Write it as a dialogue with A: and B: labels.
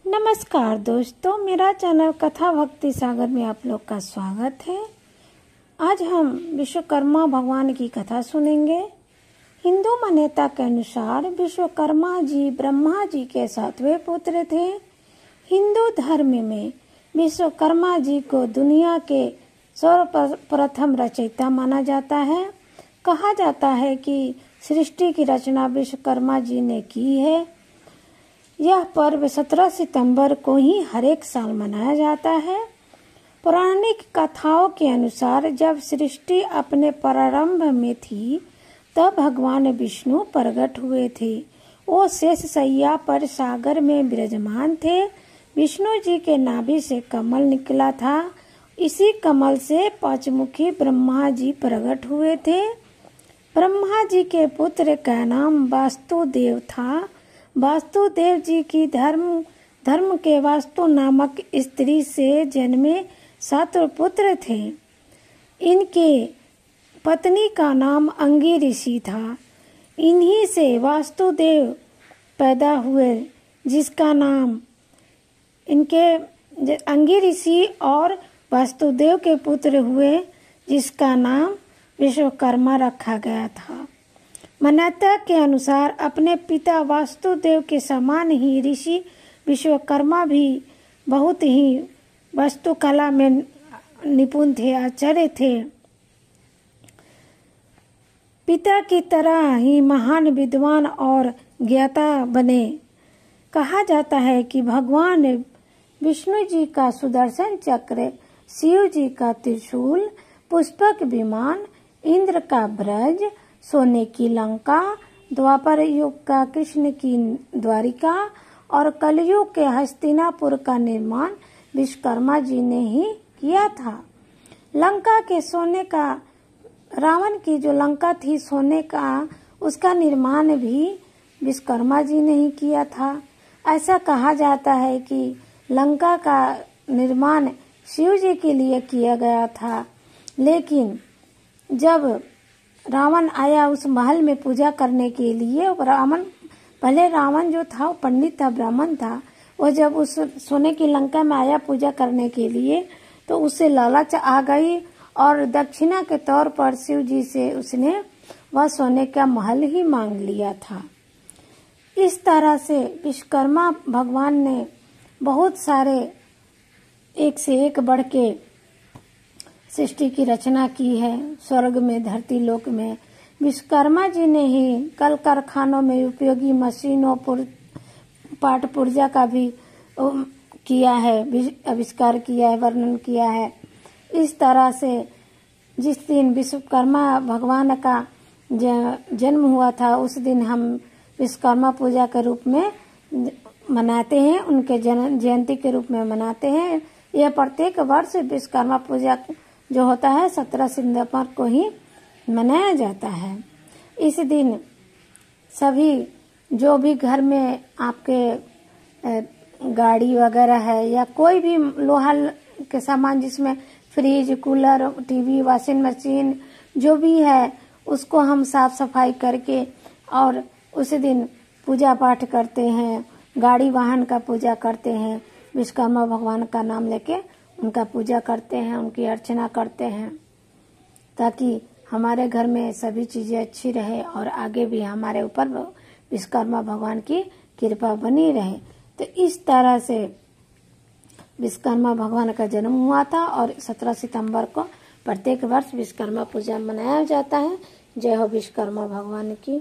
A: नमस्कार दोस्तों, मेरा चैनल कथा भक्ति सागर में आप लोग का स्वागत है। आज हम विश्वकर्मा भगवान की कथा सुनेंगे। हिंदू मान्यता के अनुसार विश्वकर्मा जी ब्रह्मा जी के 7वें पुत्र थे। हिंदू धर्म में विश्वकर्मा जी को दुनिया के सर्वप्रथम रचयिता माना जाता है। कहा जाता है कि सृष्टि की रचना विश्वकर्मा जी ने की है। यह पर्व 17 सितंबर को ही हर एक साल मनाया जाता है। पौराणिक कथाओं के अनुसार जब सृष्टि अपने प्रारंभ में थी तब भगवान विष्णु प्रकट हुए थे। वो शेष शैया पर सागर में विराजमान थे। विष्णु जी के नाभि से कमल निकला था। इसी कमल से पंचमुखी ब्रह्मा जी प्रकट हुए थे। ब्रह्मा जी के पुत्र का नाम वासुदेव था। वासुदेव जी की धर्म के वास्तु नामक स्त्री से जन्मे 7 पुत्र थे। इनके पत्नी का नाम अंगी ऋषि था। इन्हीं से वासुदेव पैदा हुए, जिसका नाम इनके अंगी ऋषि और वासुदेव के पुत्र हुए, जिसका नाम विश्वकर्मा रखा गया था। मान्यता के अनुसार अपने पिता वासुदेव के समान ही ऋषि विश्वकर्मा भी बहुत ही वास्तुकला में निपुण थे, आचार्य थे। पिता की तरह ही महान विद्वान और ज्ञाता बने। कहा जाता है कि भगवान विष्णु जी का सुदर्शन चक्र, शिव जी का त्रिशूल, पुष्पक विमान, इंद्र का ब्रज, सोने की लंका, द्वापर युग का कृष्ण की द्वारिका और कलयुग के हस्तिनापुर का निर्माण विश्वकर्मा जी ने ही किया था। लंका के सोने का, रावण की जो लंका थी सोने का, उसका निर्माण भी विश्वकर्मा जी ने ही किया था। ऐसा कहा जाता है कि लंका का निर्माण शिव जी के लिए किया गया था, लेकिन जब रावण आया उस महल में पूजा करने के लिए, पहले रावण जो था वो पंडित था, ब्राह्मण था। वो जब उस सोने की लंका में आया पूजा करने के लिए तो उससे लालच आ गई और दक्षिणा के तौर पर शिव जी से उसने वह सोने का महल ही मांग लिया था। इस तरह से विश्वकर्मा भगवान ने बहुत सारे एक से एक बढ़ के सृष्टि की रचना की है। स्वर्ग में, धरती लोक में विश्वकर्मा जी ने ही कल कारखानों में उपयोगी मशीनों, पाठ पुर्जा का भी किया है, आविष्कार किया है, वर्णन किया है। इस तरह से जिस दिन विश्वकर्मा भगवान का जन्म हुआ था उस दिन हम विश्वकर्मा पूजा के रूप में मनाते हैं, उनके जयंती के रूप में मनाते हैं। यह प्रत्येक वर्ष विश्वकर्मा पूजा जो होता है 17 सितंबर को ही मनाया जाता है। इस दिन सभी जो भी घर में आपके गाड़ी वगैरह है या कोई भी लोहा के सामान जिसमें fridge, cooler, TV, washing machine जो भी है उसको हम साफ सफाई करके और उस दिन पूजा पाठ करते हैं। गाड़ी वाहन का पूजा करते हैं, विश्वकर्मा भगवान का नाम लेके उनका पूजा करते हैं, उनकी अर्चना करते हैं, ताकि हमारे घर में सभी चीजें अच्छी रहे और आगे भी हमारे ऊपर विश्वकर्मा भगवान की कृपा बनी रहे। तो इस तरह से विश्वकर्मा भगवान का जन्म हुआ था और 17 सितंबर को प्रत्येक वर्ष विश्वकर्मा पूजा मनाया जाता है। जय हो विश्वकर्मा भगवान की।